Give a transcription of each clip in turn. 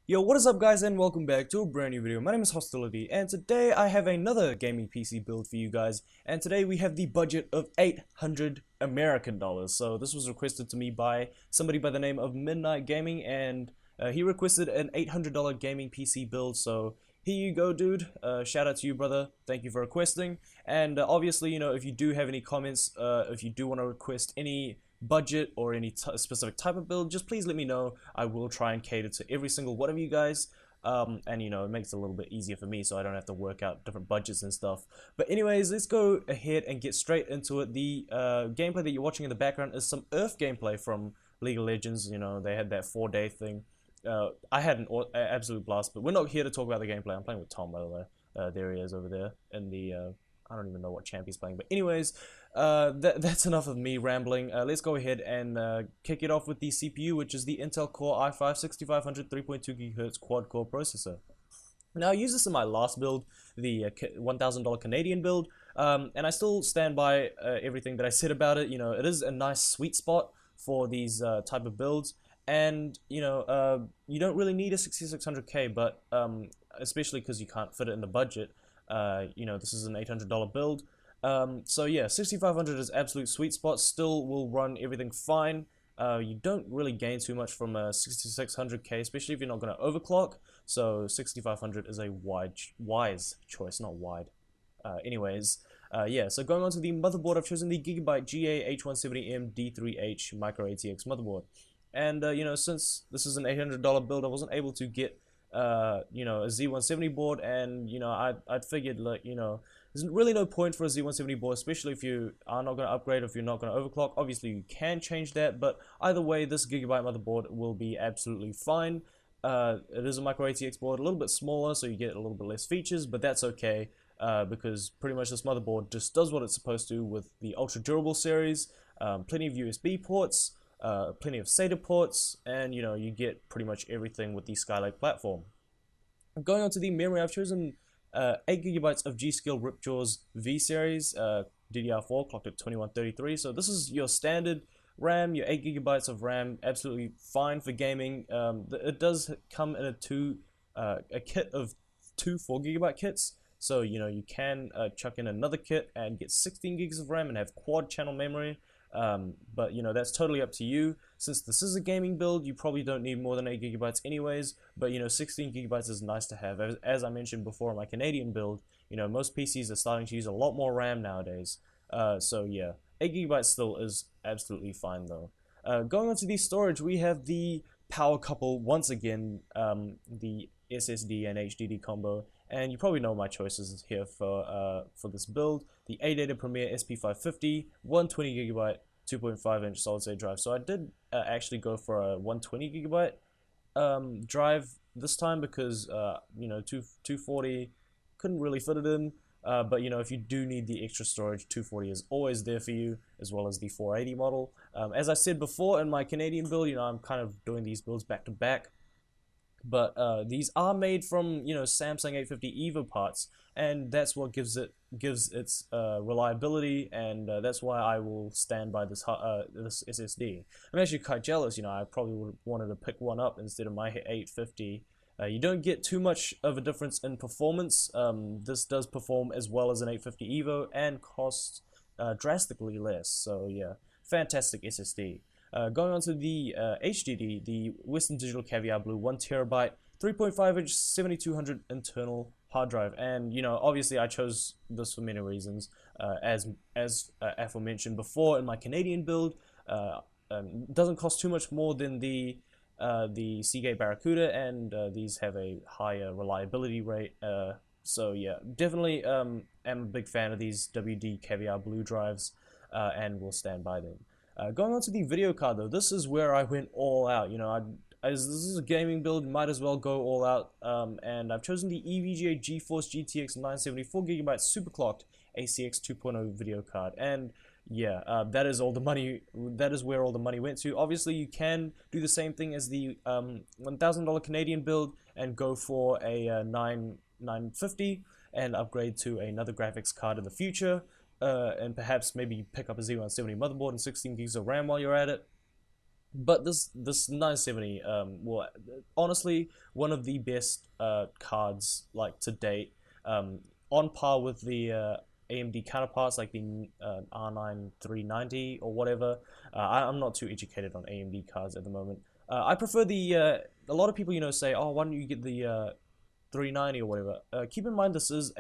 Yo, what is up guys and welcome back to a brand new video. My name is Hostility and today I have another gaming PC build for you guys, and today we have the budget of 800 American dollars. So this was requested to me by somebody by the name of Midnight Gaming, and he requested an $800 gaming PC build. So here you go, dude. Shout out to you, brother. Thank you for requesting. And obviously, you know, if you do have any comments, if you do want to request any budget or any specific type of build, just please let me know. I will try and cater to every single one of you guys. And you know, it makes it a little bit easier for me so I don't have to work out different budgets and stuff. But anyways, let's go ahead and get straight into it. The gameplay that you're watching in the background is some Earth gameplay from League of Legends. You know, they had that 4-day thing. I had an absolute blast, but we're not here to talk about the gameplay. I'm playing with Tom, by the way. There he is over there in the I don't even know what champ he's playing, but anyways, that's enough of me rambling. Let's go ahead and kick it off with the CPU, which is the Intel Core i5 6500 3.2 GHz quad-core processor. Now, I used this in my last build, the $1,000 Canadian build, and I still stand by everything that I said about it. You know, it is a nice sweet spot for these type of builds, and you know, you don't really need a 6600K, but especially because you can't fit it in the budget. You know, this is an $800 build. So yeah, 6500 is absolute sweet spot. Still will run everything fine. You don't really gain too much from a 6600K, especially if you're not going to overclock. So 6500 is a wise choice, not wide. Anyways, yeah, so going on to the motherboard, I've chosen the Gigabyte GA H170M D3H Micro ATX motherboard. And you know, since this is an $800 build, I wasn't able to get you know, a Z170 board, and you know, I'd figured, like, you know, there's really no point for a Z170 board, especially if you are not going to upgrade, if you're not going to overclock. Obviously you can change that, but either way, this Gigabyte motherboard will be absolutely fine. It is a micro ATX board, a little bit smaller, so you get a little bit less features, but that's okay, because pretty much this motherboard just does what it's supposed to with the ultra durable series. Plenty of USB ports, plenty of SATA ports, and you know, you get pretty much everything with the Skylake platform. Going on to the memory, I've chosen 8 GB of G.Skill Ripjaws V series, DDR4 clocked at 2133. So this is your standard RAM, your 8 GB of RAM, absolutely fine for gaming. It does come in a kit of two 4 GB kits. So you know, you can chuck in another kit and get 16 gigs of RAM and have quad channel memory. But you know, that's totally up to you. Since this is a gaming build, you probably don't need more than 8 GB anyways, but you know, 16 GB is nice to have. As I mentioned before in my Canadian build, you know, most PCs are starting to use a lot more RAM nowadays. So yeah, 8 GB still is absolutely fine though. Going on to the storage, we have the power couple once again, the SSD and HDD combo, and you probably know my choices here for this build: the ADATA Premier SP550, 120 GB, 2.5-inch solid-state drive. So I did actually go for a 120 GB drive this time because you know, 240 couldn't really fit it in. But you know, if you do need the extra storage, 240 is always there for you, as well as the 480 model. As I said before in my Canadian build, you know, I'm kind of doing these builds back to back. But these are made from, you know, Samsung 850 EVO parts, and that's what gives its reliability, and that's why I will stand by this SSD. I'm actually quite jealous. You know, I probably would have wanted to pick one up instead of my 850. You don't get too much of a difference in performance. This does perform as well as an 850 EVO and costs drastically less. So yeah, fantastic SSD. Going on to the HDD, the Western Digital Caviar Blue 1 TB, 3.5-inch 7200 internal hard drive, and you know, obviously I chose this for many reasons. As aforementioned before in my Canadian build, doesn't cost too much more than the Seagate Barracuda, and these have a higher reliability rate. So yeah, definitely am a big fan of these WD Caviar Blue drives, and will stand by them. Going on to the video card though, this is where I went all out. You know, as this is a gaming build, might as well go all out. And I've chosen the EVGA GeForce GTX 970 4 GB Superclocked ACX 2.0 video card. And yeah, that is all the money. That is where all the money went to. Obviously, you can do the same thing as the $1,000 Canadian build and go for a 950 and upgrade to another graphics card in the future. And perhaps maybe pick up a Z170 motherboard and 16 gigs of RAM while you're at it. But this 970, well, honestly, one of the best cards like to date, on par with the AMD counterparts like the R9 390 or whatever. I'm not too educated on AMD cards at the moment. I prefer the a lot of people say, oh, why don't you get the 390 or whatever. Keep in mind this is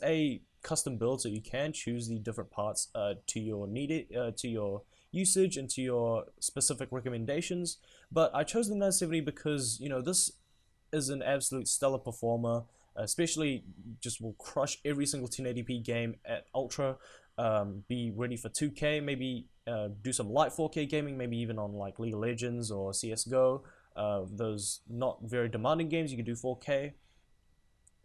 a custom build, so you can choose the different parts to your to your usage and to your specific recommendations. But I chose the 970 because this is an absolute stellar performer. Especially, just will crush every single 1080p game at ultra. Be ready for 2K, maybe do some light 4K gaming, maybe even on like League of Legends or CSGO. Those not very demanding games, you can do 4K.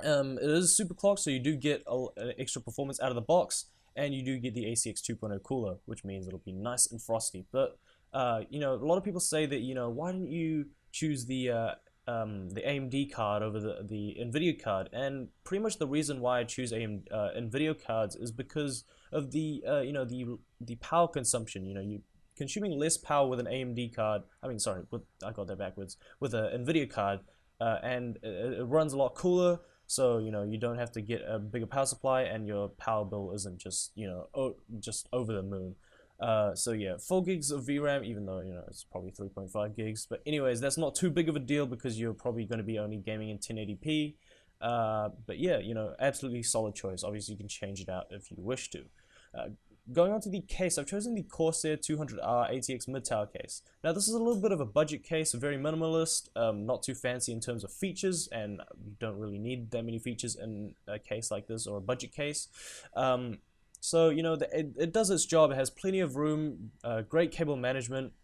It is superclocked, so you do get an extra performance out of the box, and you do get the ACX 2.0 cooler, which means it'll be nice and frosty. But a lot of people say that why didn't you choose the AMD card over the NVIDIA card? And pretty much the reason why I choose NVIDIA cards is because of the power consumption. You consuming less power with an AMD card. I mean, sorry, I got that backwards. With an NVIDIA card, and it runs a lot cooler. So you don't have to get a bigger power supply, and your power bill isn't just just over the moon. So yeah, 4 gigs of VRAM, even though it's probably 3.5 gigs. But anyways, that's not too big of a deal because you're probably going to be only gaming in 1080p. But yeah, absolutely solid choice. Obviously, you can change it out if you wish to. Going on to the case, I've chosen the Corsair 200R ATX mid-tower case. Now this is a little bit of a budget case, very minimalist, not too fancy in terms of features, and you don't really need that many features in a case like this or a budget case. So it does its job. It has plenty of room, great cable management,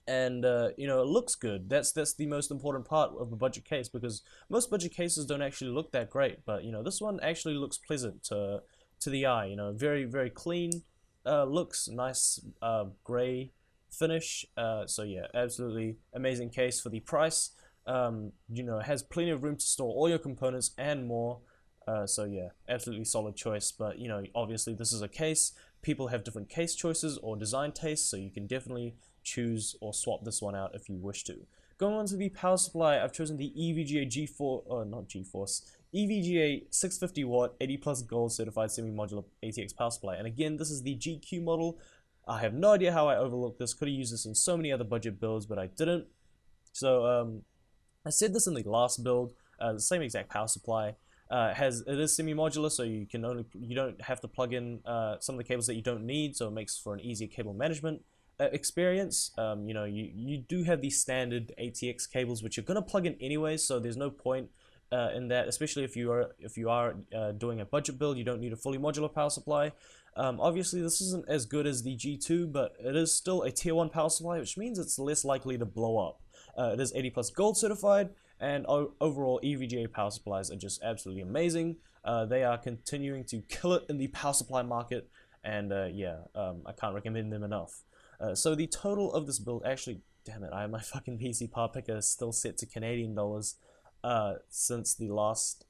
and it looks good. That's the most important part of a budget case, because most budget cases don't actually look that great, but this one actually looks pleasant to the eye. Very, very clean looks, nice gray finish. So yeah, absolutely amazing case for the price. It has plenty of room to store all your components and more. So yeah, absolutely solid choice. But obviously this is a case. People have different case choices or design tastes, so you can definitely choose or swap this one out if you wish to. Going on to the power supply, I've chosen the EVGA not GeForce, EVGA 650 watt 80 plus gold certified semi-modular ATX power supply. And again, this is the GQ model. I have no idea how I overlooked this. Could have used this in so many other budget builds, but I didn't. So I said this in the last build, the same exact power supply. It is semi-modular, so you don't have to plug in some of the cables that you don't need, so it makes for an easier cable management experience. You do have these standard ATX cables which you're gonna plug in anyway, so there's no point in that, especially if you are doing a budget build. You don't need a fully modular power supply. Obviously this isn't as good as the G2, but it is still a tier 1 power supply, which means it's less likely to blow up. It is 80 plus gold certified, and overall EVGA power supplies are just absolutely amazing. They are continuing to kill it in the power supply market, and I can't recommend them enough. So the total of this build, actually, damn it, I have my fucking PC power picker still set to Canadian dollars since the last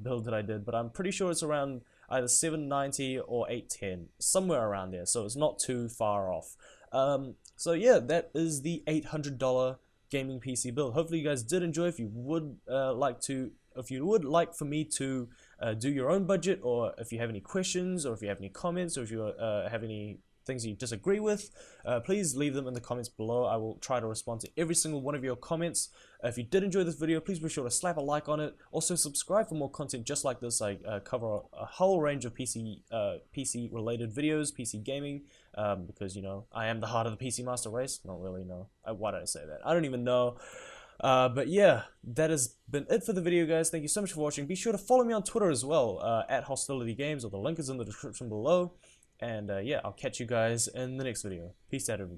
build that I did, but I'm pretty sure it's around either 790 or 810, somewhere around there, so it's not too far off. So yeah, that is the $800 gaming PC build. Hopefully you guys did enjoy. If you would like for me to do your own budget, or if you have any questions, or if you have any comments, or if you have any things you disagree with, please leave them in the comments below. I will try to respond to every single one of your comments. If you did enjoy this video, please be sure to slap a like on it. Also subscribe for more content just like this. I cover a whole range of PC related videos, PC gaming, because I am the heart of the PC master race. Not really, no. Why did I say that? I don't even know. But yeah, that has been it for the video, guys. Thank you so much for watching. Be sure to follow me on Twitter as well, at Hostility Games, or the link is in the description below. And yeah, I'll catch you guys in the next video. Peace out, everybody.